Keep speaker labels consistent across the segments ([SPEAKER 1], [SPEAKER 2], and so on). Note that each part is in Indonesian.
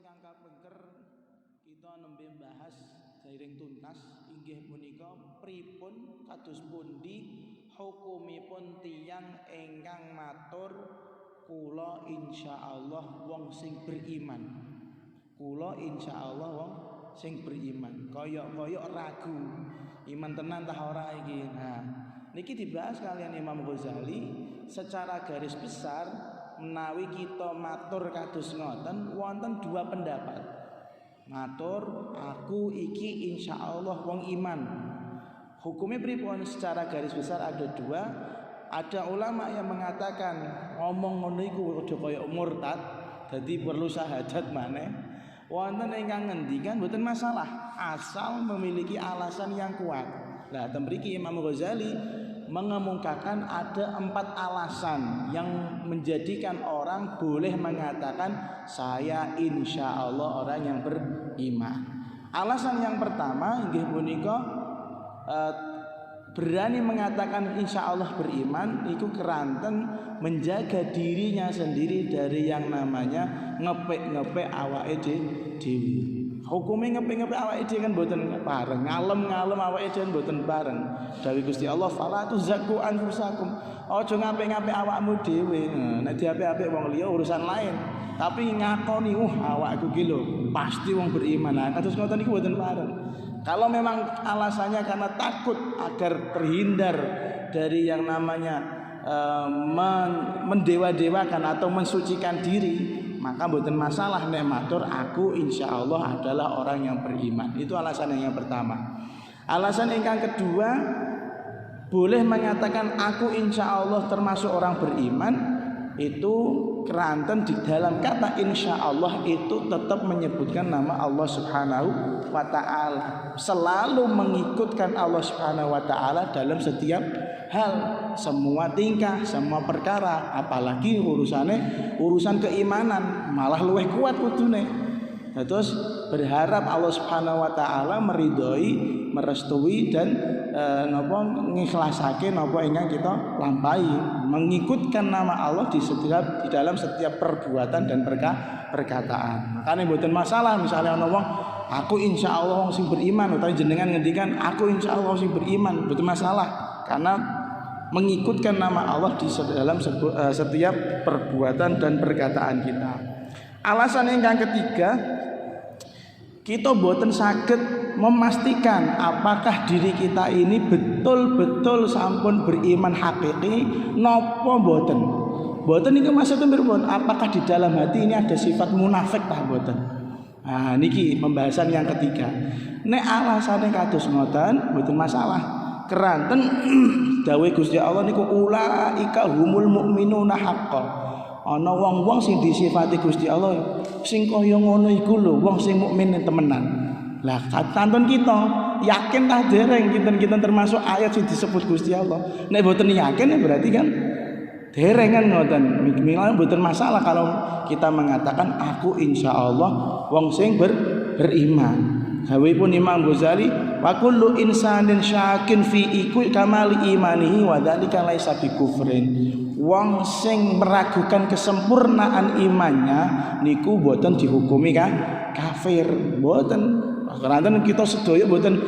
[SPEAKER 1] ingkang kapengker kita nembe bahas sairing tuntas inggih punika pripun kados pundi hukumipun tiyang ingkang matur kula insyaallah wong sing beriman. Kula insyaallah wong sing beriman. Koyok-koyok ragu iman tenan tah ora iki. Nah, niki dibahas kalian Imam Ghazali secara garis besar. Menawi kita matur kados ngoten wonten dua pendapat. Matur aku iki insyaallah wong iman. Hukumnya pripun secara garis besar ada dua. Ada ulama yang mengatakan ngomong ngono iku aja kaya murtad, dadi perlu syahadat maneh. Wonten ingkang ngendikan mboten masalah asal memiliki alasan yang kuat. Nah, temriki Imam Ghazali mengemukakan ada 4 alasan yang menjadikan orang boleh mengatakan saya insya Allah orang yang beriman. Alasan yang pertama inggih punika berani mengatakan insya Allah beriman itu keranten menjaga dirinya sendiri dari yang namanya ngepek awake dhewe. Hukumnya ngepek awake dhewe kan mboten bareng, ngalem awake dhewe mboten bareng. Dawuh Gusti Allah, "Fala tuzakku anfusakum." Aja ngapik-ngapik awakmu dhewe. Nek diapik-apik wong liya urusan lain. Tapi ngakoni, awakku ki lho pasti wong beriman. Nah, kados ngoten niku mboten bareng. Kalau memang alasannya karena takut agar terhindar dari yang namanya mendewa-dewakan atau mensucikan diri, maka mboten masalah nek matur aku insyaallah adalah orang yang beriman. Itu alasan yang pertama. Alasan ingkang kedua, boleh mengatakan aku insyaallah termasuk orang beriman itu keranten di dalam kata insyaallah itu tetap menyebutkan nama Allah Subhanahu wa taala. Selalu mengikutkan Allah Subhanahu wa taala dalam setiap hal, semua tingkah, semua perkara, apalagi urusan keimanan malah luwih kuat kudune. Terus berharap Allah Subhanahu wa taala meridhoi, merestui dan ngikhlasake napa ingkang kita lampahi, mengikutkan nama Allah di dalam setiap perbuatan dan perkataan. Makanya mboten masalah misalnya ana wong aku insyaallah wong sing beriman utawa jenengan ngendikan aku insyaallah wong sing beriman, mboten masalah karena mengikutkan nama Allah di dalam setiap perbuatan dan perkataan kita. Alasan yang ketiga, kita boten saged memastikan apakah diri kita ini betul-betul sampun beriman hakiki napa boten. Boten niku maksudipun pripun? Apakah di dalam hati ini ada sifat munafik tah boten? Nah, niki pembahasan yang ketiga. Nek alasane kados ngoten boten masalah. Keranten dawuh Gusti Allah niku ulaika humul mukminuna haqqan. Ana wong-wong sing disifati Gusti Allah sing kaya ngono iku lho wong sing mukmin temenan. Lah kantun kita yakin tah dereng kinten-kinten termasuk ayat sing disebut Gusti Allah. Nek boten yakin ya berarti kan dereng kan ngoten. Mila boten masalah kalau kita mengatakan aku insyaallah wong sing beriman. Dawuhipun Imam Ghazali, wa kullu insanin syakin fi iku kamali imanihi wa dzalika laisa bikufrin. Wong sing meragukan kesempurnaan imannya niku boten dihukumi kafir, boten. Karena kita sedaya boten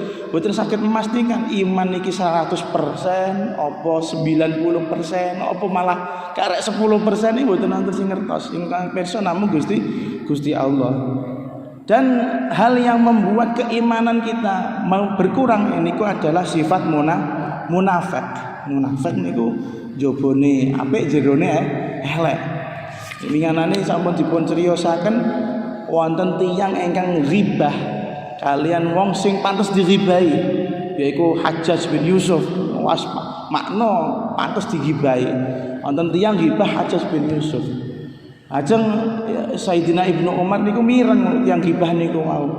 [SPEAKER 1] saged memastikan iman niki 100% apa 90% apa malah karek 10% iki boten wonten sing ngertos. Ingkang pirsa namung Gusti Allah. Dan hal yang membuat keimanan kita mau berkurang niku adalah sifat munafik. Munafik niku jobone apik jerone elek. Winganane sampun dipun criyosaken wonten tiyang ingkang ribah kalian wong sing pantes diribahi yaiku Hajjaj bin Yusuf. Makna pantes digibahi. Wonten tiyang ribah Hajjaj bin Yusuf. Ajeng Sayyidina Ibnu Umar niku mireng tiyang gibah niku mau.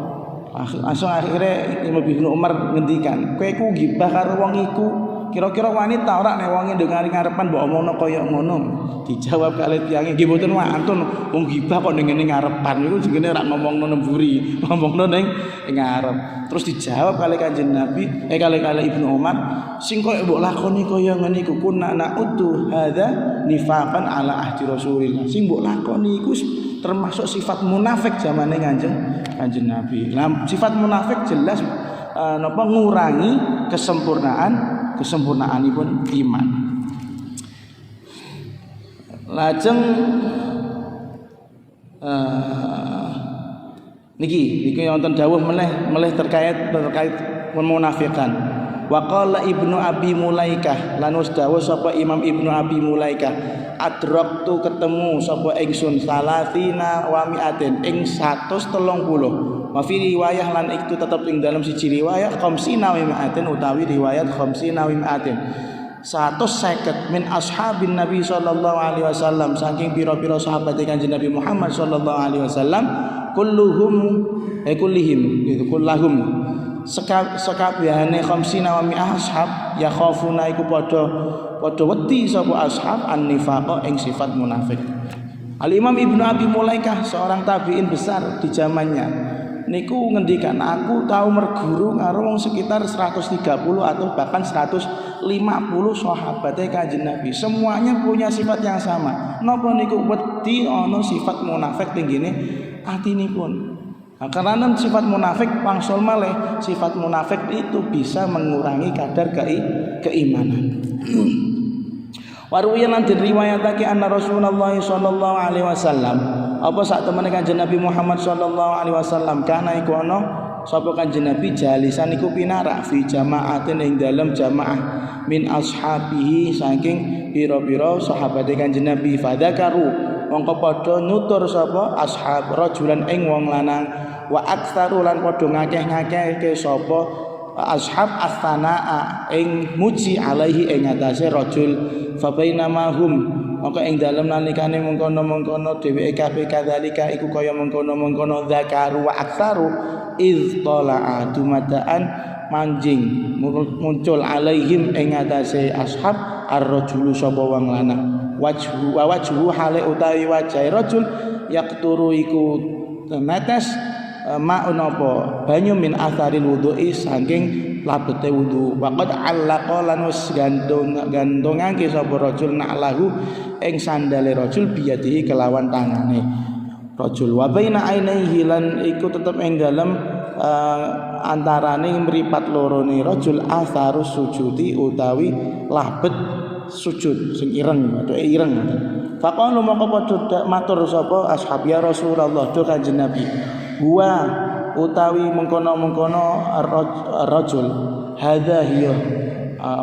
[SPEAKER 1] Langsung akhirnya Ibnu Umar ngendikan, kowe ku gibah karo wong iku, kira-kira wanita ora nek wong ndengari ngarepan mbok omongno kaya ngono. Dijawab kali tiyange, nggih mboten wantun, wong gibah kok ning ngene ngarepan niku jenenge ora ngomongno nemburi, ngomongno ning ngarep. Terus dijawab kali Kanjeng Nabi, kali Ibnu Umar, sing koyo mbok lakoni kaya ngene iku kunna na'uddu hadza nifaqan ala ahdi Rasulillah. Sing mbok lakoni iku termasuk sifat munafik zamane Kanjeng Nabi. Nah, sifat munafik jelas napa ngurangi kesempurnaanipun iman. Lajeng niki wonten dawuh meleh terkait memunafikan. Wa qala Ibnu Abi Mulaikah, lan dawuh sapa Imam Ibnu Abi Mulaikah, adraktu ketemu sapa ingsun salatina wa mi'atin ing 130. Wa fi riwayah lan itu tetep ing dalam siji riwayah khamsina wa mi'atin utawi riwayat khamsina wa mi'atin. 150 min ashabin Nabi sallallahu alaihi wasallam, saking pira-pira sahabat Kanjeng Nabi Muhammad sallallahu alaihi wasallam, kullahum sekabehane khamsina wa mi'ah ashab ya khafuna iku padha wedi sapa ashab an-nifaqa ing sifat munafik. Al-Imam Ibnu Abi Mulaikah seorang tabi'in besar di zamannya niku ngendikan, aku tahu merguru karo wong sekitar 130 atau bahkan 150 sahabatnya Kanjeng Nabi, semuanya punya sifat yang sama. Napa niku wedi ana sifat munafik tinggine atinipun. Nah, karena sifat munafik pangsul malih, sifat munafik itu bisa mengurangi kadar keimanan. Waruwiyan lan diriwayatake anna Rasulullah sallallahu alaihi wasallam, apa sak temene Kanjeng Nabi Muhammad sallallahu alaihi wasallam kana iku ana sapa Kanjeng Nabi jalisan iku pinarak fi jamaatin ing dalem jamaah min ashabihi saking pira-pira sahabate Kanjeng Nabi. Fadzakaru mongko padha nutur sapa ashab rajulan ing wong lanang, wa aktsaru lan padha ngakeh-ngakehke sapa ashab astanaa ing muji alaihi ing atase rajul. Fa bainamahum maka ing dalem nalikane mengkono-mengkono dheweke kabeh kadzalika iku kaya mengkono-mengkono zakaru wa aktsaru iz talaa dumadaan manjing muncul alaihim ing atase ashab ar-rajulu sapa wong lanang, wajhu hale utawi wajah rajul yaqturu iku netes ma'un apa banyu min atharil wudu'i saking labete wudu. Waqad allaqa lan wis gandongake sapa rajul na'lahu ing sandale rajul biyadihi kelawan tangane rajul. Wa baina ainaihi lan iku tetep ing dalem antarane mripat lorone rajul atharus sujudi utawi labet sujud sing ireng atau ireng. Faqalu maka padha matur sapa ashab ya Rasulullah do Kanjeng Nabi, wa utawi mengkono-mengkono ar-rajul hadza hiya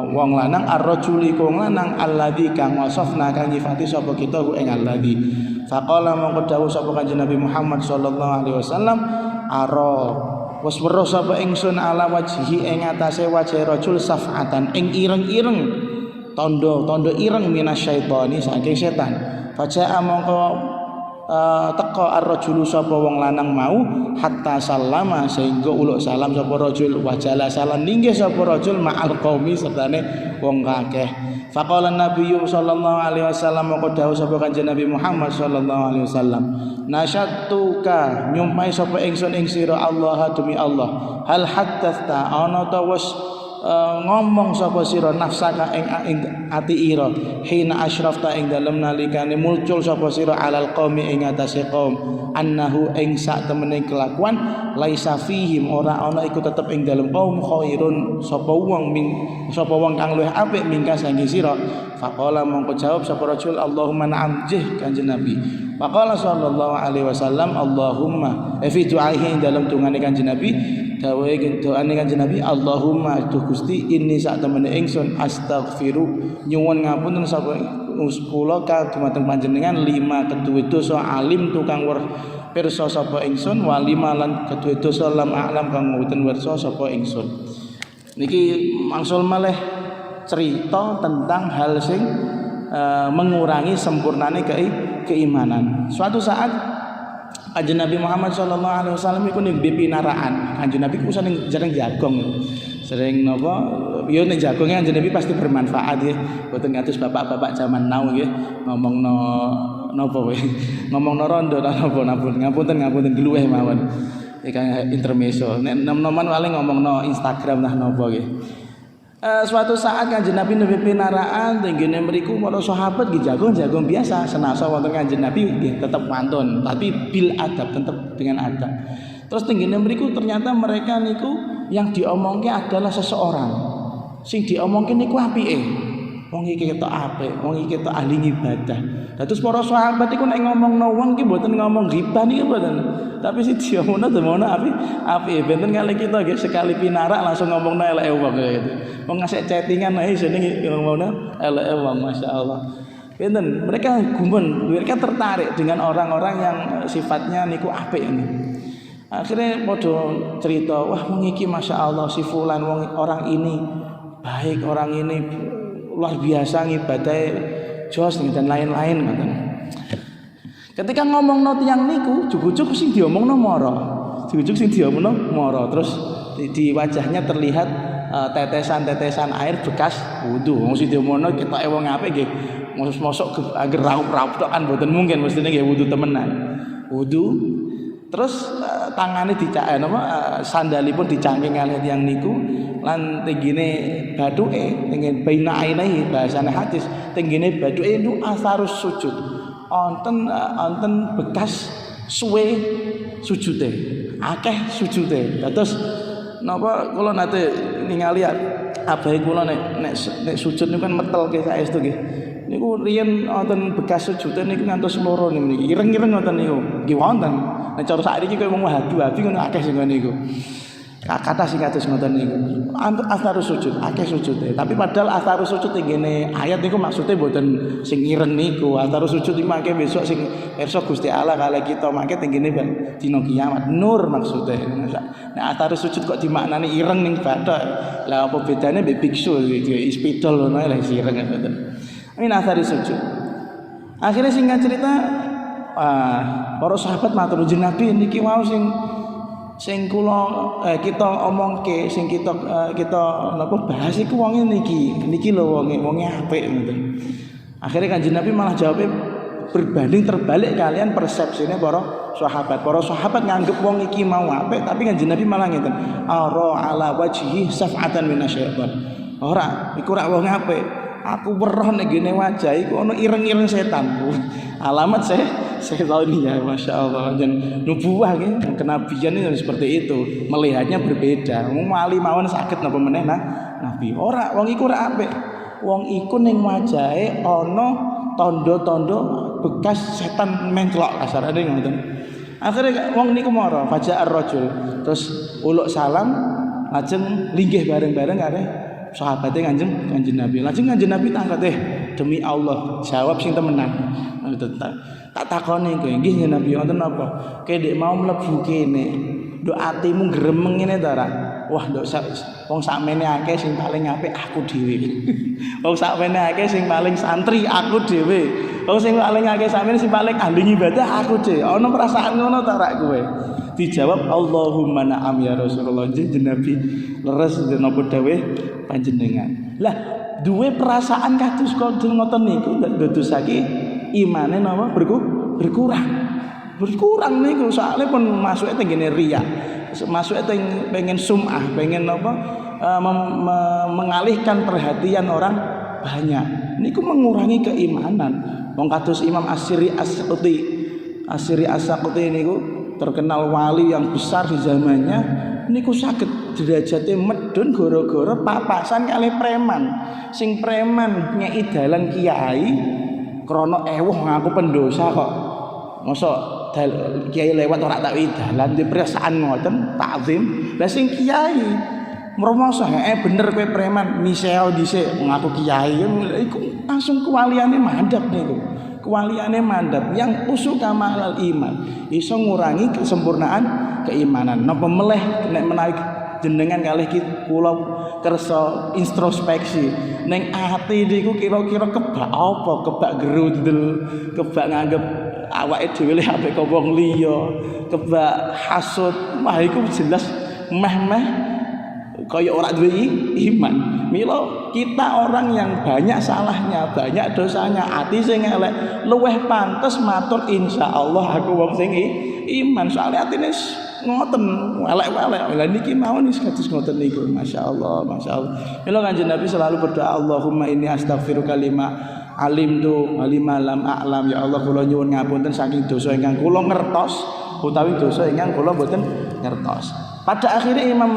[SPEAKER 1] wong lanang ar-rajuli wong lanang alladzi kang wasafna kang nyifati sapa kita ing alladzi. Faqala mongko dawuh sapa Kanjeng Nabi Muhammad sallallahu alaihi wasallam, ara wis weruh sapa ingsun ala wajhi ing atase wajah rajul safatan ing ireng-ireng tondo ireng minasyaitani saking setan. Faja'a mongko teka ar-rajulu sapa wong lanang mau hatta salama sehingga uluk salam sapa rajul, wajala salam ninggih sapa rajul ma'al qaumi sertane wong akeh. Faqala Nabiyyu sallallahu alaihi wasallam moko dawuh sapa Kanjeng Nabi Muhammad sallallahu alaihi wasallam, nasyatuka nyumpai sapa ingsun ing sira Allah demi Allah, hal haddatsta ana ta wis ngomong sapa sira nafsaka ing ati ira hina asyrafta ing dalem nalikane muncul sapa sira alal qaumi ing atase qaum annahu ing sak temene kelakuan laisa fihim ora ana iku tetep ing dalem qaum khairun sapa wong kang luwih apik mingka sangi sira. Faqala mongko jawab sapa rajul Allahumma na'am jih Kanjeng Nabi. Faqala sallallahu alaihi wasallam Allahumma fi du'aihi dalam tungane Kanjeng Nabi dawuh doane Kanjeng Nabi, Allahumma tu Gusti inni sak temene ingsun astaghfiru nyuwun ngapunten sapa kula ka dumateng panjenengan lima keduwe dosa alim tukang pirsa sapa ingsun wa lima lan keduwe dosa lam a'lam kang mboten pirsa sapa ingsun. Niki mangsul malih cerita tentang hal sing mengurangi sempurnane keimanan. Suatu saat Kanjeng Nabi Muhammad sallallahu alaihi wasallam iku ning pinaraan. Kanjeng Nabi ku sering jagong. Sering napa ya nek jagonge Kanjeng Nabi pasti bermanfaat nggih. Boten kados bapak-bapak zaman now nggih ngomongno napa kowe. Ngomongno rondo ta napa ngapunten geluweh mawon. Iki intermezzo. Nek nom-noman paling ngomongno Instagram lah napa nggih. Suatu saat Kanjeng Nabi nembe pinaraan tenggene mriku para sahabat nggih jagung biasa senasa wonten Kanjeng Nabi nggih tetep mantun tapi bil adab tetep dengan adab. Terus tenggene mriku ternyata mereka niku yang diomongke adalah seseorang sing diomongke niku apike. Wong iki ketok apik, wong iki ketok ahli ibadah. Terus para sahabat iku nek ngomongno wong iki mboten ngomong ghibah niki mboten. Tapi sing diomongno demono apik benten kali kita nggih sekali pinarak langsung ngomongno eleke wong gitu. Wong ngasih chattingan ae jenenge ngomongno eleke wong masyaallah. Benten mereka gumun, mereka tertarik dengan orang-orang yang sifatnya niku apik ini. Akhirnya podo cerita, wah wong iki masyaallah si fulan wong orang ini baik, orang ini luar biasa ngibadahe jos dan lain-lain ngoten. Ketika ngomongno tiyang niku jujuk-jujuk sing diomongno mara. Jujuk sing diomongno mara. Terus di wajahnya terlihat tetesan-tetesan air bekas wudu. Wong sing diomongno ketoke wong apik nggih. Mosok agar raup-raup tok kan mboten mungkin mestine nggih wudu temenan. Wudu terus tangane sandalipun dicangking kalih tiyang niku lan tenggine bathuke tengen baina ainahi bahasane hadis tenggine bathuke nu asarus sujud onten bekas suwe sujude akeh sujude terus napa kula nate ningali abahe kula nek sujud niku kan metelke saestu nggih niku riyen wonten bekas sujude niku ngantos loro niki ireng-ireng ngoten niku nggih wonten nek cara saiki kowe wong Wahabi ngono akeh sing ngene niku kata sing kados ngoten niku asarus sujud akeh sujude tapi padahal asarus sujud ngene ayat niku maksude mboten sing ireng niku asarus sujud iki mangke besok sing pirsa Gusti Allah kali kita mangke tenggene dina kiamat nur maksude nek asarus sujud kok dimaknani ireng ning bathok lah apa bedane mbek biksu iki ispidol ngono lha ireng ngoten ini asarus sujud akhirnya singkat cerita para sahabat matur nuwun Nabi niki wau sing kula kita omongke sing kita napa bahas iku wonge niki lho wonge apik ngoten. Akhire Kanjeng Nabi malah jawabe berbanding terbalik kalian persepsine para sahabat. Para sahabat nganggep wong iki mau apik tapi Kanjeng Nabi malah ngeten. Ara ala wajhi saf'atan minasyaitan. Ora, iku ora wong apik. Aku weruh nek gene wajah iku ana ireng-ireng setan. Alamat setan ya masyaallah dan nubuwah nggih kenabian itu seperti itu. Melihatnya berbeda. Wong wali mawon saged napa meneh nabi. Ora wong iku ora apik. Wong iku ning wajahe ana tanda-tanda bekas setan mencelok kasarane ngoten. Akhire wong niku mara faja'ar rajul. Terus uluk salam lajeng linggih bareng-bareng kare sahabatnya Kanjeng Nabi. Lajeng Kanjeng Nabi tangkat demi Allah jawab sing temenan. Tak takoni kowe nggih ya Nabi wonten napa? Kowe ndek mau mlebu kene. Nduk atimu gremeng ngene ta ra? Wah nduk wong sakmene akeh sing paling apik aku dhewe. Wong sakmene akeh sing paling santri aku dhewe. Wong sing paling akeh sakmene sing paling ahli ibadah aku dhewe. Ana perasaan ngono ta ra kowe? Dijawab Allahumma na'am ya Rasulullah. Jeneng Nabi leres napa dawuh panjenengan. Lah duwe perasaan kados ngoten niku ndadosake imane napa berkurang niku soalnya pun masuke teng ngene riya. Masuke teng pengen sum'ah, pengen napa mengalihkan perhatian orang banyak. Niku mengurangi keimanan. Wong kados Imam Asy'ari As-Saqati niku terkenal wali yang besar di zamannya niku saged derajate medun gara-gara papasan kalih preman sing preman nyeki dalan kiai krana ewuh ngaku pendosa kok mosok kiai lewat ora tak dalan di perasaan ngoten takzim lah sing kiai mromoso bener kowe preman miseo dhisik ngaku kiai iku langsung kewaliane mandap niku kewaliane mandap yang usuka mahlal iman iso ngurangi kesempurnaan keimanan napa meleh nek menawi jenengan kalih kula kersa introspeksi ning ati niku kira-kira kebak apa kebak gerundel kebak nganggep awake dhewe apik kok wong liya kebak hasud wah iku jelas meh-meh kaya ora duwe iman. Mila kita orang yang banyak salahnya, banyak dosanya, ati sing elek, luweh pantes matur insyaallah aku wong sing iman. Soale atine ngoten elek-elek. Lah niki mawon wis kados ngoten niku. Masyaallah, masyaallah. Mila Kanjeng Nabi selalu berdoa, Allahumma inni astaghfiruka lima alimtu wa lima lam a'lam. Ya Allah, kula nyuwun ngapunten saking dosa ingkang kula ngertos utawi dosa ingkang kula boten ngertos. Pada akhirnya Imam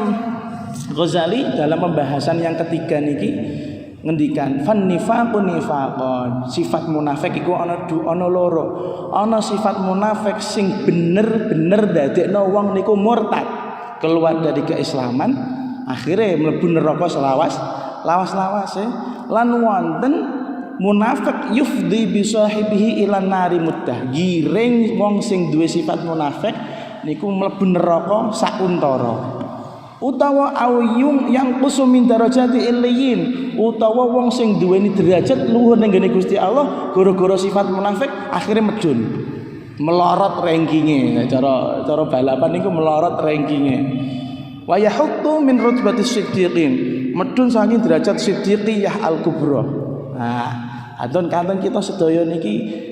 [SPEAKER 1] Ghazali dalam pembahasan yang ketiga niki ngendikan fan nifaqun nifaqon. Sifat munafik iku ana loro. Ana sifat munafik sing bener-bener dadekno wong niku murtad, keluar dari keislaman, akhirnya mlebu neraka lawas-lawase. Lan wonten munafik yufdi bi sahibihi ilan nari muddah. Giring wong sing duwe sifat munafik niku mlebu neraka sakuntara. Utawa awyung yang kusumin darajati illiyin, utawa wong sing duweni derajat luhur ning gene Gusti Allah gara-gara sifat munafik akhirnya medun, melorot rankinge. Cara balapan niku melorot rankinge. Wa yahuttu min rutbatis siddiqin, medun saking derajat siddiqiyah al-kubra. Nah, adon-kadon kita sedaya niki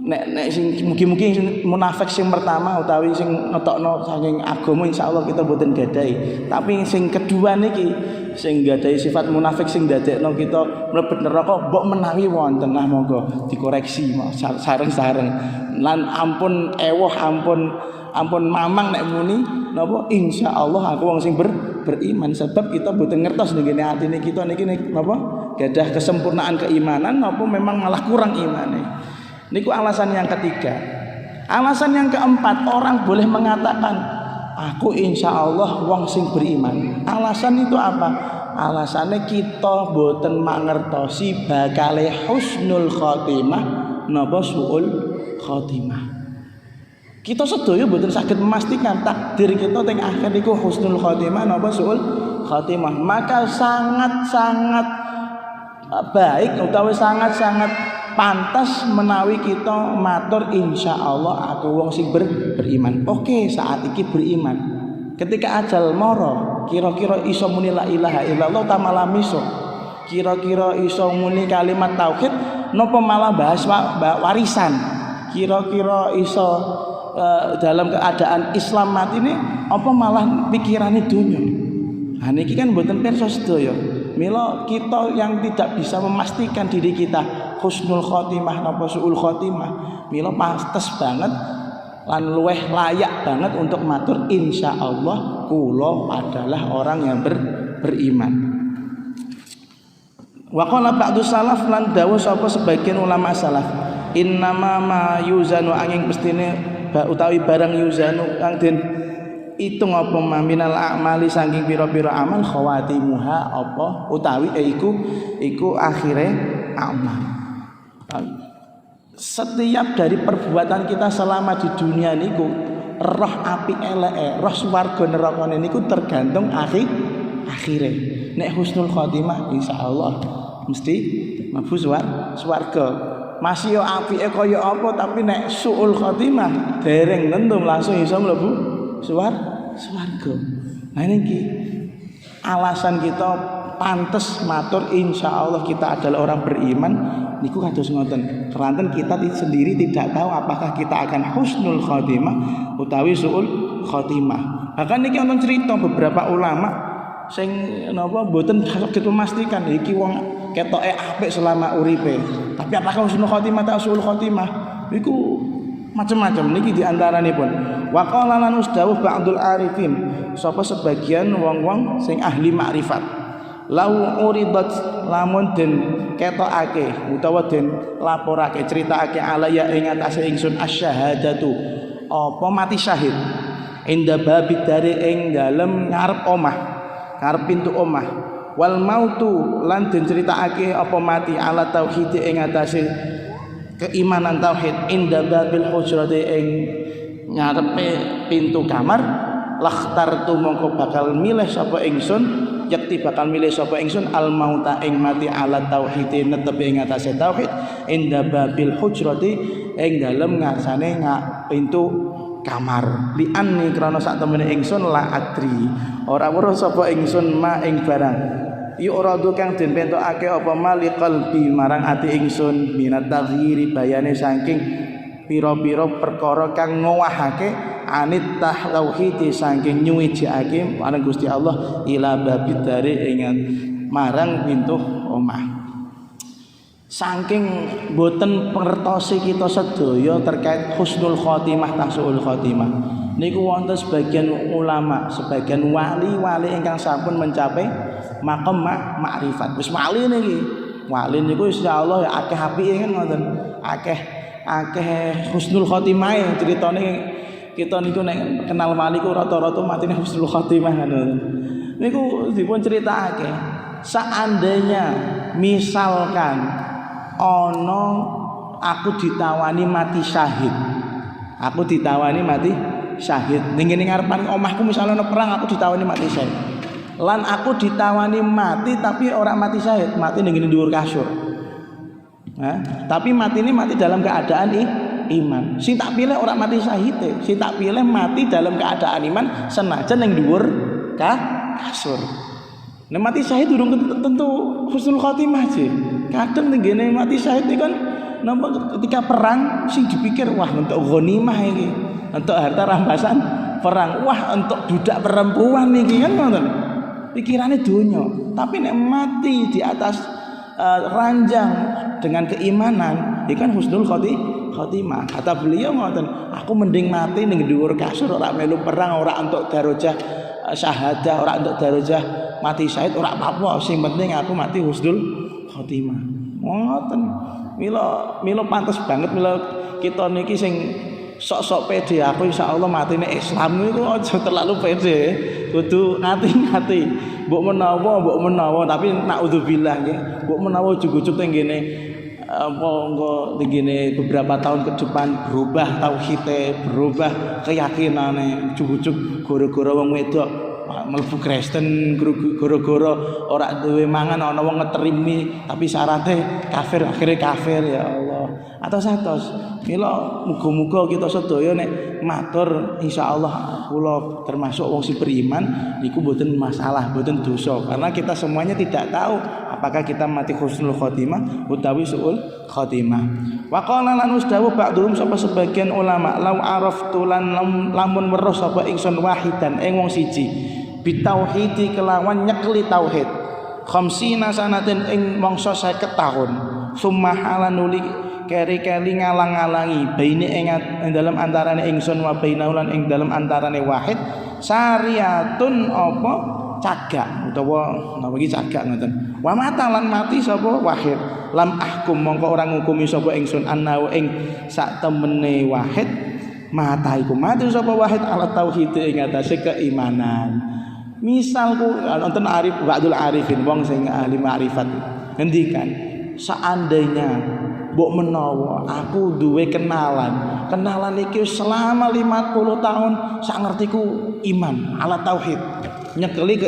[SPEAKER 1] nek sing mugi-mugi munafik sing pertama utawi sing ngetokno saking agama insyaallah kita boten gadahi. Tapi sing kedua niki sing gadahi sifat munafik sing dadekno kita mlebet neraka mbok menawi wonten, nah monggo dikoreksi sareng-sareng. Lan ampun ewoh ampun mamang nek muni napa insyaallah aku wong sing beriman, sebab kita boten ngertos ning atine kita niki napa gadah kesempurnaan keimanan napa memang malah kurang imane. Niku alasan yang ketiga. Alasan yang keempat, orang boleh mengatakan aku insya Allah wong sing beriman. Alasan itu apa? Alasannya kita boten mangertosi bakale husnul khotimah napa suul khotimah. Kita sedaya boten saged memastikan takdir kita teng akhir niku husnul khotimah napa suul khotimah. Maka sangat-sangat baik utawi sangat-sangat pantas menawi kita matur insya Allah aku wong sing beriman. Oke, saat iki beriman. Ketika ajal moro, kira-kira iso muni la ilaha illallah ta malah miso. Kira-kira iso muni kalimat tauhid napa malah bahas warisan. Kira-kira iso dalam keadaan Islam mati ini apa malah pikirane dunya. Nah niki kan mboten pirsa sedaya. Mila kita yang tidak bisa memastikan diri kita husnul khotimah napa suul khotimah, mila pantes banget lan luweh layak banget untuk matur insyaallah kula adalah orang yang beriman. Wa qala ba'du salaf lan dawuh sapa sebagian ulama salaf, innama ma yuzanu angin mestine utawi barang yuzanu kang den itung apa maminal a'mali saking pira-pira amal khawatimuha apa utawi iku akhire amal. Setiap dari perbuatan kita selama di dunia niku roh api eleke, roh swarga neraka niku tergantung akhire. Nek husnul khotimah insyaallah mesti mlebu swarga. Masih yo apike kaya apa tapi nek suul khotimah dereng tentu langsung iso mlebu swarga. Nah niki alasan kita pantes matur insyaallah kita adalah orang beriman niku kados ngoten. Keranten kita sendiri tidak tahu apakah kita akan husnul khotimah utawi suul khotimah. Bahkan niki wonten cerita beberapa ulama sing napa mboten saged memastikan iki wong ketoke apik selama uripe. Tapi apakah husnul khotimah atau suul khotimah? Niku macam-macam niki diantaranipun. Wa qala lan usdawuh ba'dul arifin, sapa sebagian wong-wong sing ahli makrifat. Lau uridat lamun den ketokake utawa den laporake critakake alaya ing atase ingsun asyhadatu apa mati syahid inda babid dari ing dalem ngarep omah, ngarep pintu omah. Wal mautu lan den critakake apa mati ala tauhid ing atase keimanan tauhid inda babil hujrati ing ngarepe pintu kamar. Lakhtartu mongko bakal milih sapa ingsun, yakti bakal milih sapa ingsun al mauta ing mati ala tauhid netepi ing atase tauhid inda babil hujrati ing dalem ngarsane pintu kamar. Li'anni krana sak temene ingsun la adri ora weruh sapa ingsun ma ing barang yu'radu kang den pentokake apa mali qalbi marang ati ingsun minat taghyiri bayane saking pira-pira perkara kang ngowahake anit tauhid saking nyuwijake marang Gusti Allah ila babid dari ingat marang pintu omah. Saking boten pengertosi kita sedaya terkait husnul khotimah tahsul khotimah niku wonten sebagian ulama, sebagian wali-wali ingkang sampun mencapai maqam makrifat. Wis wali niki. Wali niku insyaallah ya akeh apike kan ngoten. Akeh husnul khotimah critane kita niku nek kenal wali ku rata-rata matine husnul khotimah ngoten. Niku dipun critakake seandainya misalkan ono aku ditawani mati syahid. Aku ditawani mati syahid. Ning ngene ngarepan omahku misalnya ana perang aku ditawani mati syahid. Lan aku ditawani mati tapi ora mati syahid, mati ning ngene dhuwur kasur. Tapi mati ini mati dalam keadaan iman. Sing tak pilih ora mati syahid, sing tak pilih mati dalam keadaan iman senajan ning dhuwur kasur. Nek mati syahid durung tentu husnul khotimah sih. Kadang tenggene mati syahid iki kan napa ketika perang sing dipikir wah untuk ghanimah iki, untuk harta rampasan perang, wah untuk budak perempuan iki kan ngoten. Pikirane donya. Tapi nek mati di atas ranjang dengan keimanan, ikan husnul khotimah. Kata beliau ngoten, aku mending mati ning dhuwur kasur ora melu perang, ora untuk darajah syahadah, ora untuk darajah mati syahid ora apa-apa, sing penting aku mati husnul khotimah. Ngoten. Mila pantes banget mila kita niki sing sok-sok pede aku insyaallah matine Islam niku aja terlalu pede. Kudu ngati-ngati. Mbok menawa tapi naudzubillah nggih. Mbok menawa ujug-ujug teng ngene apa engko ngene beberapa tahun ke depan berubah tauhide, berubah keyakinane, ujug-ujug gara-gara wong wedok mlebu Kristen gara-gara ora duwe mangan ana wong ngeterimi tapi syaratnya kafir, akhirnya kafir ya Allah. Atos mila muga-muga kita sedaya nek matur insyaallah kula termasuk wong sing beriman niku mboten masalah, mboten dosa karena kita semuanya tidak tahu apakah kita mati husnul khotimah utawi suul khotimah. Wa qala lan usdawu ba'dhum sapa sebagian ulama lau araftu lan lamun weruh sapa ingsun wahidan ing wong siji bitauhidi kelawan nyekli tauhid khamsina sanatin ing mangsa 50 tahun summa halanuli keri-keri ngalang-alangi baine ing dalam antarane ingsun wa bainaulan ing dalam antarane wahid syariatun apa cagak utawa napa iki cagak ngoten wa matalan mati sapa wahid lam ahkum mongko ora ngukumi sapa ingsun annahu ing sak temene wahid mata iku mati sapa wahid ala tauhid ing atase keimanan. Misalku nonton arif ba'dul arifin wong sing ahli ma'rifat ngendikan seandainya mbok menawa aku duwe kenalan iki selama 50 tahun sak ngertiku iman ala tauhid nyekeli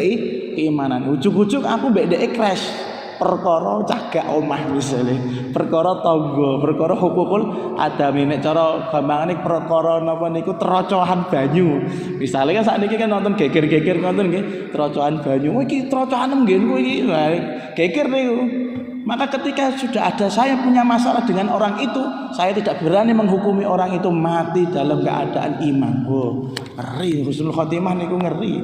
[SPEAKER 1] keimanan ujug-ujug aku mbek dhek crash perkara cagak omah misale perkara tangga perkara hukukul adami nek cara gampangane perkara napa niku trocohan banyu misale kan sakniki kan nonton geger-geger ngoten nggih trocohan banyu iki trocohan nggenku iki geger niku maka ketika sudah ada saya punya masalah dengan orang itu saya tidak berani menghukumi orang itu mati dalam keadaan iman. Oh ngeri husnul khotimah niku ngeri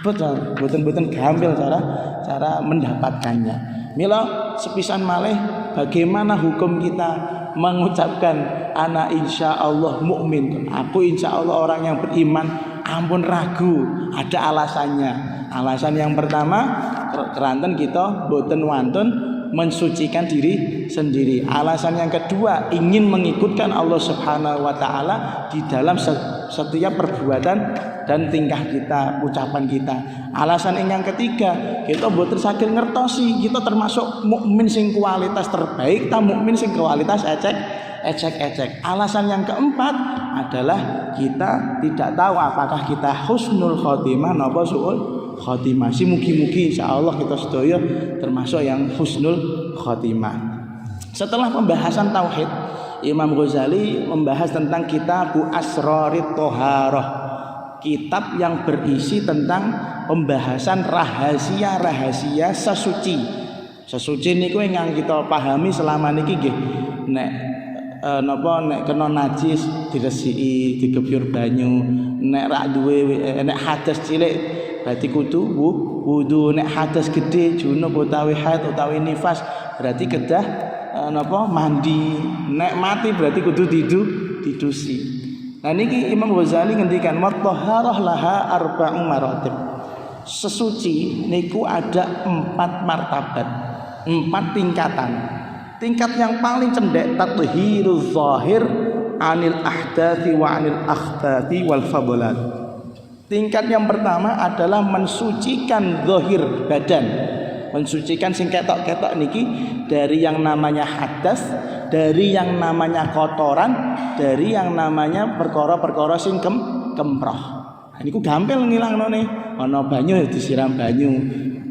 [SPEAKER 1] betul boten gampil cara mendapatkannya. Mila sepisan malih bagaimana hukum kita mengucapkan ana insyaallah mukmin. Aku insyaallah orang yang beriman, ampun ragu, ada alasannya. Alasan yang pertama keranten kita boten wantun mensucikan diri sendiri. Alasan yang kedua ingin mengikutkan Allah Subhanahu wa taala di dalam setiap perbuatan dan tingkah kita, ucapan kita. Alasan yang ketiga, kita mboten saged ngertosi kita termasuk mukmin sing kualitas terbaik ta mukmin sing kualitas ecek. Alasan yang keempat adalah kita tidak tahu apakah kita husnul khotimah napa suul khotimah. Si mugi-mugi insyaallah kita sedaya termasuk yang husnul khotimah. Setelah pembahasan tauhid Imam Ghazali membahas tentang kitab Asrarit Thaharah, kitab yang berisi tentang pembahasan rahasia-rahasia sesuci. Sesuci niku yang kita pahami selama niki nggih nek nek kena najis diresiki, digebyur banyu, nek rak duwe nek hadas cilik berarti kudu wudu, nek hadas gede junub utawi haid utawi nifas berarti kedah mandi, nek mati berarti kudu didusi. Nah niki Imam Ghazali ngendikan wa thaharah laha arba'u maratib. Sesuci niku ada 4 martabat, 4 tingkatan. Tingkat yang paling cendek tathhiruz zahir anil ahdathi wa anil akhbathi wal fadalat. Tingkat yang pertama adalah mensucikan zahir badan, mensucikan sing ketok-ketok niki dari yang namanya hadas, dari yang namanya kotoran, dari yang namanya perkara-perkara sing kemproh. Nah, niku gampil ngilangnone. Ana banyu ya disiram banyu.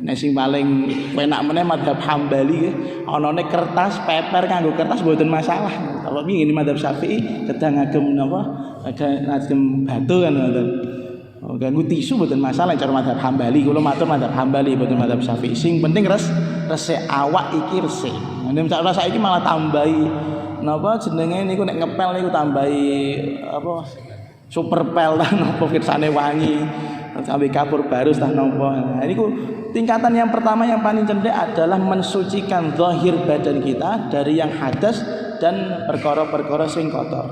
[SPEAKER 1] Nek sing paling penak meneh mazhab Hambali anane kertas, paper kanggo kertas mboten masalah. Tapi ini mazhab Syafi'i kedah ngagem napa? Ngagem batu kan ngoten. Ganggu tisu mboten masalah cara mazhab Hambali. Kula matur mazhab Hambali mboten mazhab Syafi'i. Sing penting resik awak iki resik. Nek cara saiki malah tambahi napa jenenge niku nek ngepel niku tambahi apa super pel ta napa kersane wangi sampai kapur barus tah napa. Nah niku tingkatan yang pertama yang paling cendek adalah mensucikan zahir badan kita dari yang hadas dan perkara-perkara sing kotor.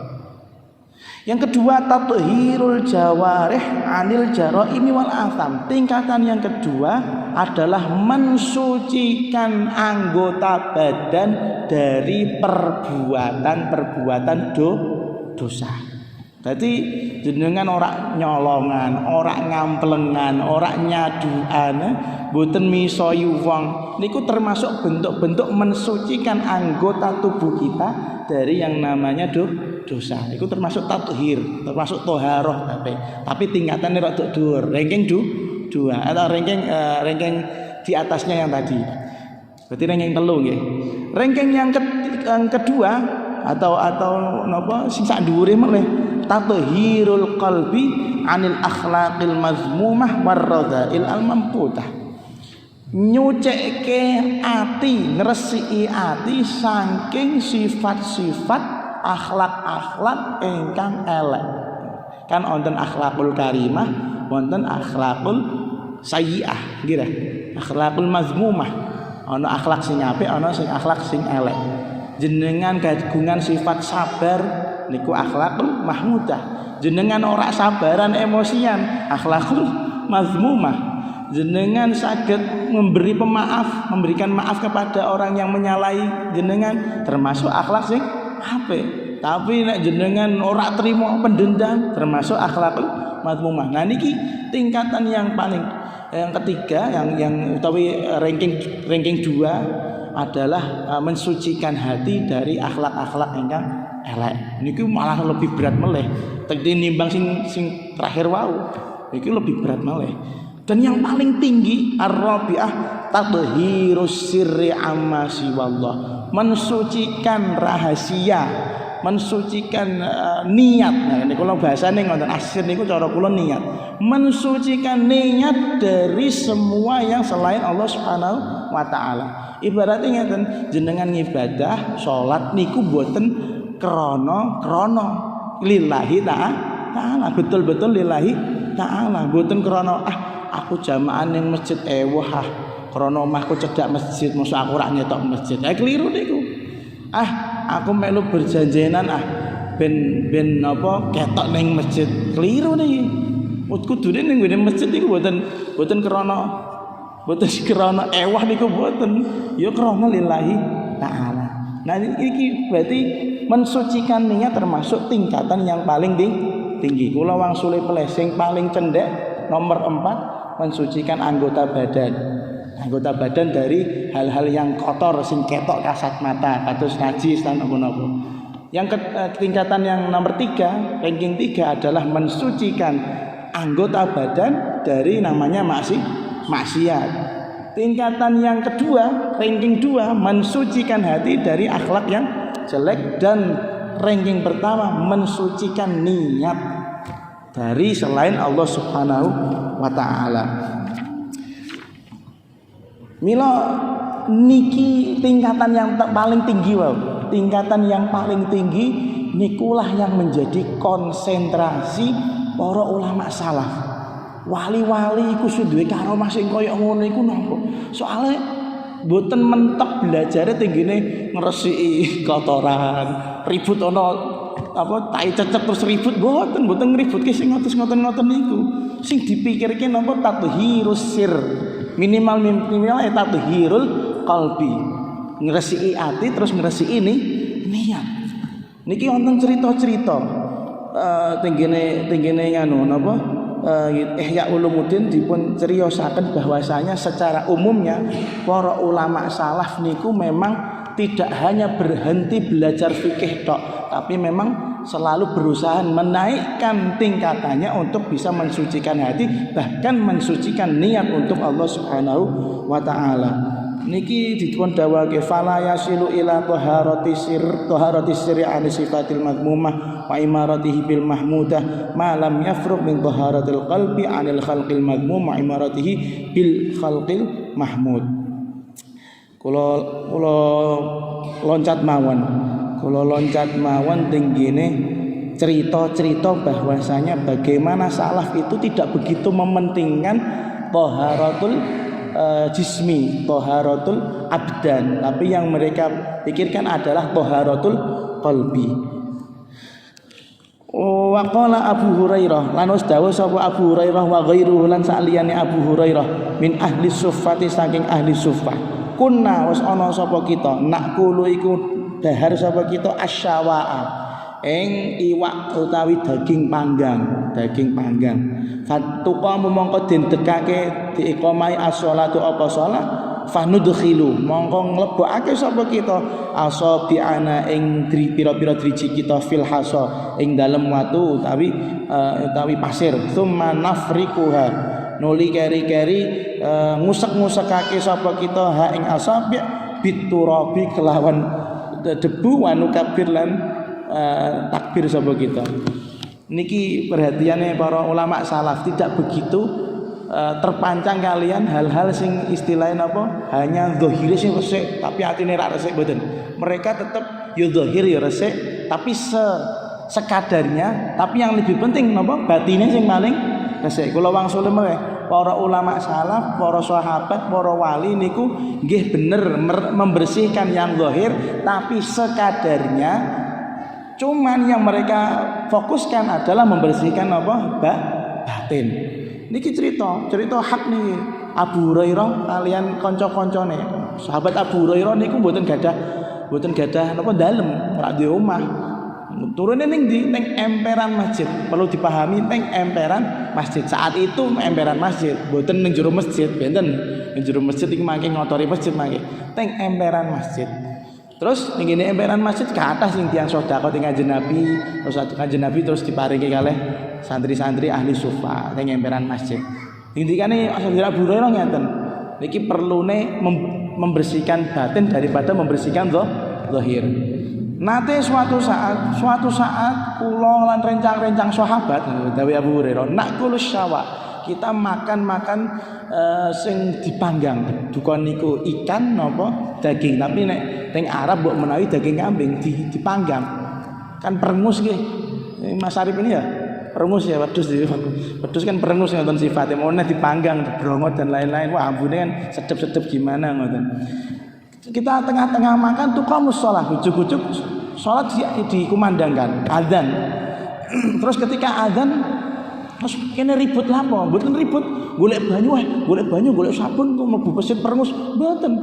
[SPEAKER 1] Yang kedua tathhirul jawarih anil jaraimi wal atham. Tingkatan yang kedua adalah mensucikan anggota badan dari perbuatan-perbuatan dosa. Jadi jenengan ora nyolongan, ora ngamplengan, ora nyaduan, mboten misoyu wong. Niku termasuk bentuk-bentuk mensucikan anggota tubuh kita dari yang namanya dosa. Itu termasuk tathhir, termasuk toharoh tapi tingkatannya rada dhuwur, ranking 2 atau ranking di atasnya yang tadi. Berarti ranking 3 nggih. Ranking yang kedua atau napa sing sak dhuwure meneh tathhirul qalbi anil akhlaqil mazmumah warradha'il al mamqutah. Nyucike ati, ngresiki ati saking sifat-sifat akhlak-akhlak ingkang elek. Kan wonten akhlakul karimah, wonten akhlakul sayyi'ah, nggih. Akhlakul mazmumah. Ana akhlak sing apik, ana sing akhlak sing elek. Jenengan kagungan sifat sabar niku akhlakul mahmudah. Jenengan ora sabaran emosian, akhlakul mazmumah. Jenengan saged memberi pemaaf, memberikan maaf kepada orang yang menyalahi jenengan, termasuk akhlak sing apik. Tapi nek jenengan ora trimo pendendam, termasuk akhlakul mazmumah. Nah niki tingkatan yang paling yang ketiga yang utawi ranking 2 adalah mensucikan hati dari akhlak-akhlak ingkang elek. Niki malah lebih berat meleh. Tekti nimbang sing terakhir wau. Niki lebih berat meleh. Dan yang paling tinggi ar-rabi'ah tathhirus sirri amma siwallah. Mensucikan rahasia, mensucikan niat. Nah ini kalau bahasane ngoten asir niku cara kula niat. Mensucikan niat dari semua yang selain Allah Subhanahu wa taala. Ibaratnya ngeten, jenengan ngibadah salat niku mboten krana lillahi ta'ala, betul-betul lillahi ta'ala, mboten krana aku jamaah ning masjid ewah krana omahku cedhak masjid mosok aku ora nyetok masjid. Keliru niku. Aku melu berjanjenan ben apa ketok ning masjid. Keliru niki. Kudune ning masjid niku mboten krana ewah niku mboten, ya krana lillahi ta'ala. Nah iki berarti mensucikan niat termasuk tingkatan yang paling tinggi. Kula wangsule pelesing paling cendek nomor 4 mensucikan anggota badan dari hal-hal yang kotor sing ketok kasat mata, kados najis lan apa-apa. Yang tingkatan yang nomor 3, ranking 3 adalah mensucikan anggota badan dari namanya maksiat. Tingkatan yang kedua, ranking 2, mensucikan hati dari akhlak yang jelek dan ranking pertama mensucikan niat dari selain Allah Subhanahu wa taala. Mila niki tingkatan yang paling tinggi wae. Tingkatan yang paling tinggi nikulah yang menjadi konsentrasi para ulama salaf. Wali-wali iku duwe karomah sing kaya ngono iku napa? Soale mboten mentok belajare tinggine ngresiki kotoran, ribut ana apa tai cecep terus ribut mboten ngributke sing ngoten niku. Sing dipikirke napa tathhirus sir. Minimal tathhirul qalbi. Ngresiki ati terus ngresiki ini niat. Niki wonten cerita-cerita tinggine nganu napa Ihya Ulumuddin dipun criosaken bahwasanya secara umumnya para ulama salaf niku memang tidak hanya berhenti belajar fikih tok, tapi memang selalu berusaha menaikkan tingkatannya untuk bisa mensucikan hati, bahkan mensucikan niat untuk Allah Subhanahu wa taala. Niki dipun dawuhake fala yasilu ila taharati sirri an sifatil madmumah wa imaratihi bil mahmudah ma lam yafruq min taharatil qalbi anil khalqil madmum wa imaratihi bil khalqil mahmud. Kula loncat mawon tinggine cerita-cerita bahwasanya bagaimana salaf itu tidak begitu mementingkan taharatul jismi, taharatul abdan, tapi yang mereka pikirkan adalah taharatul qalbi. Wa qala Abu Hurairah lan dawuh sapa Abu Hurairah wa ghairuhu lan saliyane Abu Hurairah min ahli suffati saking ahli suffah. Kunna wis ana sapa kita nakulu iku dahar sapa kita asyawaa ing iwak utawi daging panggang. Fatuqa mongko den dekake diiqamai as-shalatu apa salat fanudkhilu mongko nglebokake sapa kita asabi'ana ing pira-pira driji kita fil hasa ing dalem watu utawi pasir tsumma nafriquha nuli keri-keri ngusek-ngusekake sapa kita ha ing asabi' biturabi kelawan debu wa nukabir lan takbir sapa kita. Niki perhatiannya para ulama salaf tidak begitu terpancang kalian hal-hal sing istilahnya apa hanya zahire sing resik tapi atine ra resik mboten. Mereka tetap yo zahir ya resik tapi sekadarnya, tapi yang lebih penting napa batine sing paling resik. Kula wangsul maweh para ulama salaf, para sahabat, para wali niku nggih bener membersihkan yang zahir tapi sekadarnya. Cuman yang mereka fokuskan adalah membersihkan apa? Batin. Niki cerita hak nih Abu Hurairah kalian kanca-kancane. Sahabat Abu Hurairah niku mboten gadah napa dalem, ora duwe omah. Turune ning emperan masjid. Perlu dipahami ning emperan masjid. Saat itu emperan masjid, mboten ning jero masjid, benten. Ning jero masjid iki mangke ngotori masjid mangke. Ning emperan masjid. Terus ning ngene emperan masjid ke atas sing tiyang sedekah ing Kanjeng Nabi, terus Kanjeng Nabi terus diparingi kalih santri-santri ahli sufa ning emperan masjid. Indikane Sayyidina Abu Hurairah ngeten. Niki perlune membersihkan batin daripada membersihkan zahir. Nate suatu saat kula lan rencang-rencang sahabat dawuh Abu Hurairah nak kulus syawa. Kita makan sing dipanggang. Dukon niku ikan napa daging, tapi nek teng Arab mbok menawi daging kambing dipanggang. Kan perengus nggih. Mas Arif ini ya perengus ya, wedhus kan perengus ngoten sifatnya, mone dipanggang, dibrongot dan lain-lain. Wah, ambune kan sedep-sedep gimana ngoten. Kita tengah-tengah makan tuh qamus shalah, ujug-ujug salat dikumandangkan, azan. Terus ketika azan terus kene ribut lapo? Mboten ribut, golek banyu, golek sabun kok mlebu masjid perengus, mboten.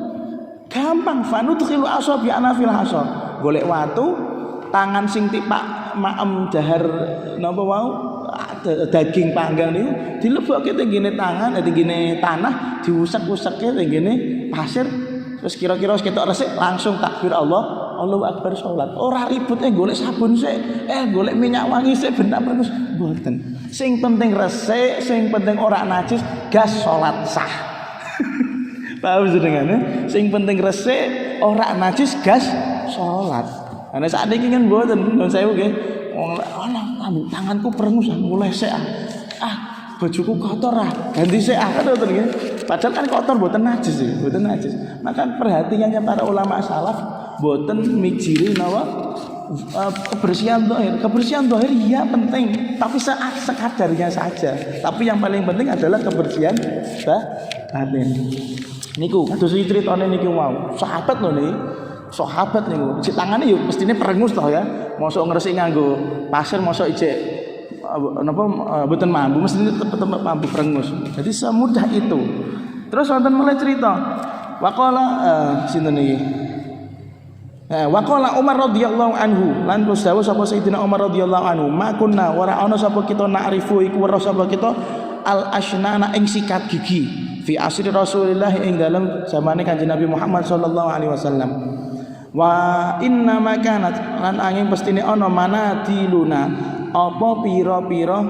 [SPEAKER 1] Gampang, fanudkhilu asabi ana fil hasa. Golek watu, tangan sing tipak maem dahar napa wau daging panggang niku dilebokke teng ngene tangan, teng ngene tanah, diusek-useke teng ngene pasir. Terus kira-kira ketok resik langsung takbir Allahu Akbar salat. Ora ribut golek sabun sik, golek minyak wangi sik bentak terus mboten. Sing penting resik, sing penting ora najis, gas salat sah. Paham jenengane? Sing penting resik, ora najis, gas salat. Ana sakniki kan mboten, nuwun sewu nggih. Tanganku perengus mulai sik bajuku kotor ganti sik kan ngoten nggih. Padahal kan kotor mboten najis ya, mboten najis. Maka perhatiannya para ulama salaf mboten mijiri napa kebersihan zahir. Kebersihan zahir iya penting, tapi sekadarnya saja. Tapi yang paling penting adalah kebersihan batin. Niku kados critane niki wau. Sahabat lho niki. Sahabat niku. Ijik tangane yo mestine perengus toh ya. Mosok ngresik nganggo pasir, mosok ijik napa mboten mampu, mestine tetep mampu perengus. Jadi semudah itu. Terus wonten mulai cerita. Waqala sinten niki? Waqala Umar radhiyallahu anhu lan dawuh sapa Sayyidina Umar radhiyallahu anhu ma kunna wa ra'ana sapa kita na'rifu iku weruh sapa kita al asnana ing sikat gigi fi asri Rasulillah ing dalam zamane Kanjeng Nabi Muhammad sallallahu alaihi wasallam wa inna makanat lan angin pestine ana manadiluna apa pira-pira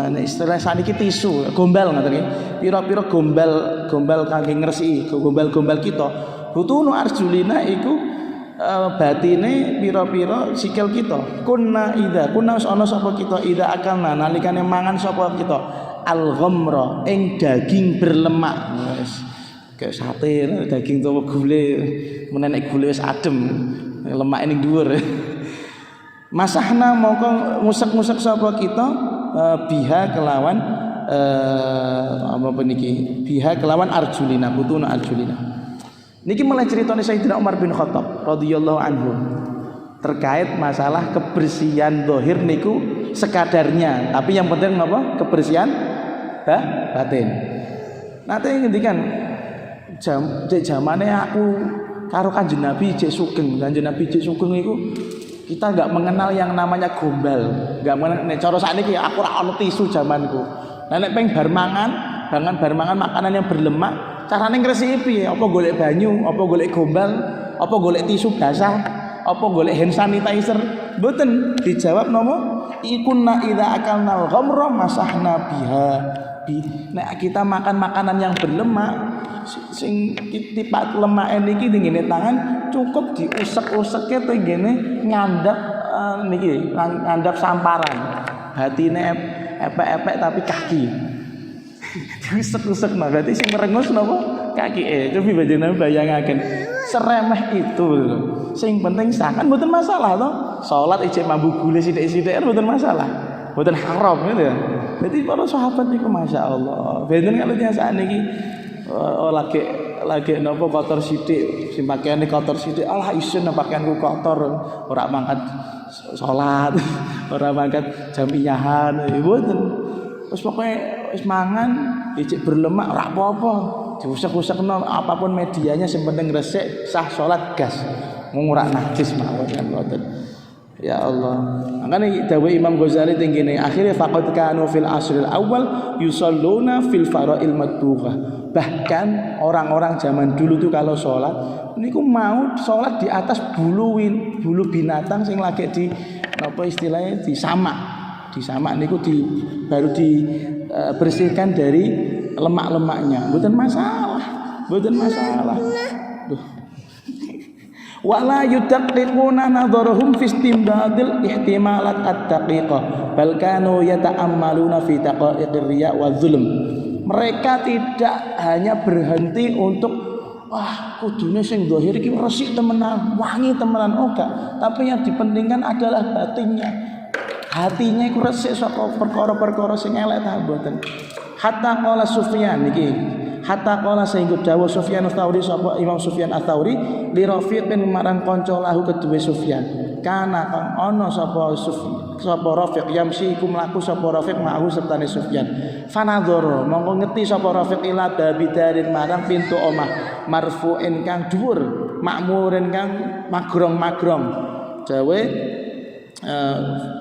[SPEAKER 1] nek istilah saniki tisu gombal ngoten nggih pira-pira gombal kangge ngresiki gombal-gombal kita butunu arjulina iku batine pira-pira sikil kita kunna ana sapa kita ida akalna nalikane mangan sapa kita al-ghamra ing daging berlemak wis kayak sate daging utawa gule menenek gule wis adem lemak ning dhuwur masahna mongko musek-musek sapa kita biha kelawan apa niki biha kelawan arjulina butuna arjulina. Niki mulai ceritanya Sayyidina Umar bin Khattab radhiyallahu anhu terkait masalah kebersihan zahir niku sekadarnya, tapi yang penting apa? Kebersihan batin. Nanti ngendikan zamane aku karo Kanjeng Nabi jek sugeng. Kanjeng Nabi jek sugeng iku kita enggak mengenal yang namanya gombal. Enggak mengenal nek cara sakniki aku ora ono tisu zamanku. Lah nek peng bar mangan makanan yang berlemak carane ngresiki piye? Apa golek banyu, apa golek gombal, apa golek tisu basah, apa golek hand sanitizer? Mboten dijawab nomo ikunna idza akalnal ghamra masahna biha. Nek kita makan makanan yang berlemak sing tipat lemake niki ning tangan cukup diusek-useke teng ngene ngandap samparan. Batine epek-epek tapi kaki. Diusek-usek nah berarti sing merengus napa kaki coba bajenengan bayangaken seremeh itu lho. Sing penting sah kan mboten masalah toh. Salat ijek mambu gule sithik-sithik mboten masalah. Mboten haram gitu ya. Jadi para sahabat niku masyaallah. Benten kalau biasaan niki lagi napa kotor sithik, sing pakaiane kotor sithik, alah isin pakaianku kotor, ora mangkat salat, ora mangkat jamiahan, mboten. Wis pokoke wis mangan ijik berlemak ora apa-apa. Diusek-usekno apapun medianya sing penting resik sah salat gas. Mung ora najis mawon kan ngoten. Ya Allah. Makane dawuh Imam Ghazali tingene akhire faqad kanu fil asril awal yusalluna fil fara'il madbughah. Bahkan orang-orang zaman dulu tuh kalau sholat niku mau sholat di atas bulu binatang sing lagi di apa istilahnya disamak niku baru dibersihkan dari lemak-lemaknya. Mboten masalah. Duh. Wala yudaqiquna nadharuhum fi istimdadil ihtimalat at-taqiqah bal kanu yata'ammaluna fi taqa'iqir riya wa zulm. Mereka tidak hanya berhenti untuk kudune sing zahir iki resik temenan, wangi temenan enggak, tapi yang dipentingkan adalah batinnya. Hatinya iku resik saka perkara-perkara sing elek ta mboten. Hatta qala Sufyan niki. Hatta qala sehingga dawuh Sufyan Ats-Tsauri sapa Imam Sufyan Ats-Tsauri li Rafiqin marang kanca lahu kedue Sufyan. Kana kang ana sapa Rafiq yamsi iku mlaku sapa Rafiq ma'hu sertane Sufyan. Fanadzara mongko ngeti sapa Rafiq ila babidarin marang pintu omah marfu'in kang dhuwur makmurin kang magrong-magrong. Dawe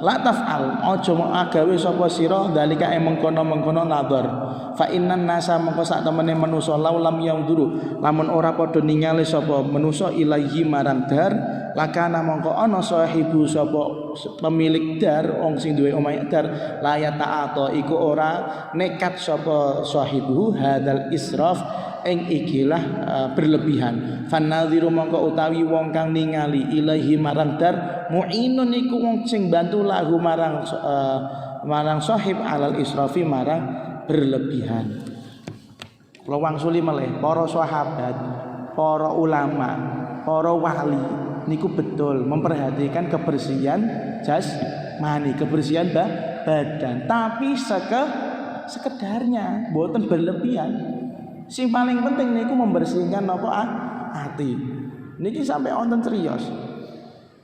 [SPEAKER 1] la taf'al aja agawe sapa sira dalika mengkono-mengkono nadhar fa innan nasa mengko sak temene manusa laulam yauduru lamun ora padha ningali sapa manusa ilahi marang dar lakana mengko ana sahibu sapa pemilik dar wong sing duwe omah dar la ya ta'ata iku ora nekat sapa sahibu hadal israf ing ikilah berlebihan. Fanadhiru mongko utawi wong kang ningali ilahi marang dar mu'inun iku wong sing bantu lahu marang sahib alal israfi marang berlebihan. Kula wangsuli melih para sahabat, para ulama, para wali niku betul memperhatikan kebersihan jasmani, kebersihan badan, tapi sekedarnya, mboten berlebihan. Sing paling penting niku membersihkan napa ati. Niki sampai wonten criyos.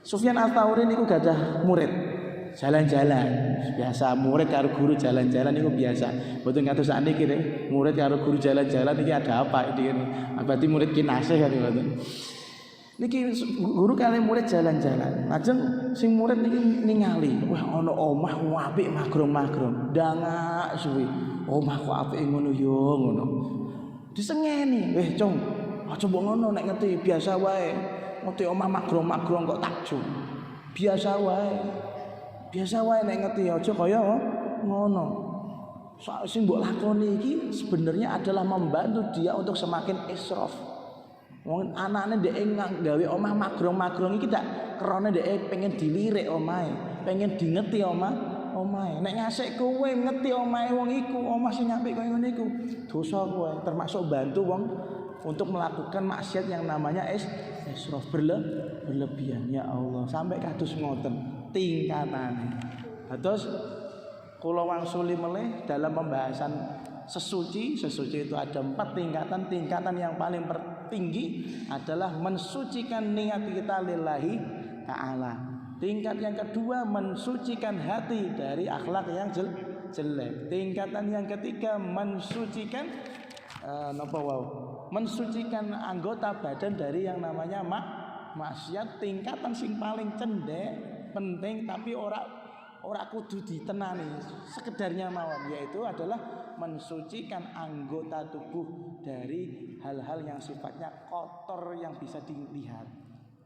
[SPEAKER 1] Sufyan Ats-Tsauri niku gadah murid. Jalan-jalan, biasa murid karo guru jalan-jalan niku biasa. Mboten kados sakniki murid karo guru jalan-jalan iki ada apa iki? Berarti murid ki nasih kan mboten. Niki guru kali murid jalan-jalan. Lajeng sing murid niki ningali, wah ana omah apik magrom-magrom. Dangak suwi. Omah kok apik ngono yo ngono. Disengeni, cung, aja mbok ngono nek ngerti biasa wae. Ngerti omah magrom-magrom kok takjub. Biasa wae. Biasa wae nek ngerti aja kaya ngono. Sing mbok lakoni iki sebenarnya adalah membantu dia untuk semakin israf. Wong anane ndek gawe omah magrom-magrom iki tak krone ndek pengen dilirik omahe, pengen dingeti omahe. Nek ngasik kowe ngeti omahe wong iku, omah sing apik kaya ngene iku, dosa kowe, termasuk bantu wong untuk melakukan maksiat yang namanya israf berlebihan. Ya Allah, sampai kados ngoten tingkatane. Terus kula wangsuli melih dalam pembahasan sesuci itu ada 4 tingkatan. Tingkatan yang paling tinggi adalah mensucikan niat kita lillahi ta'ala. Tingkat yang kedua mensucikan hati dari akhlak yang jelek. Tingkatan yang ketiga mensucikan mensucikan anggota badan dari yang namanya maksiat. Tingkatan sing paling cendek penting tapi ora kudu ditenani, sekedarnya mawon, yaitu adalah mensucikan anggota tubuh dari hal-hal yang sifatnya kotor yang bisa dilihat.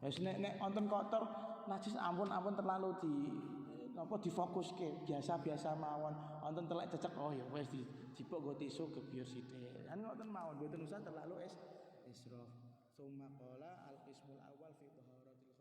[SPEAKER 1] Wis nek wonten kotor najis ampun terlalu difokuske, biasa-biasa mawon. Wonten telek cecek oh ya wis dijipuk nggo tisu gebyur sithik. Kan ngoten mawon, mboten usah terlalu israf. Summa qala al-qismul awal fi taharatil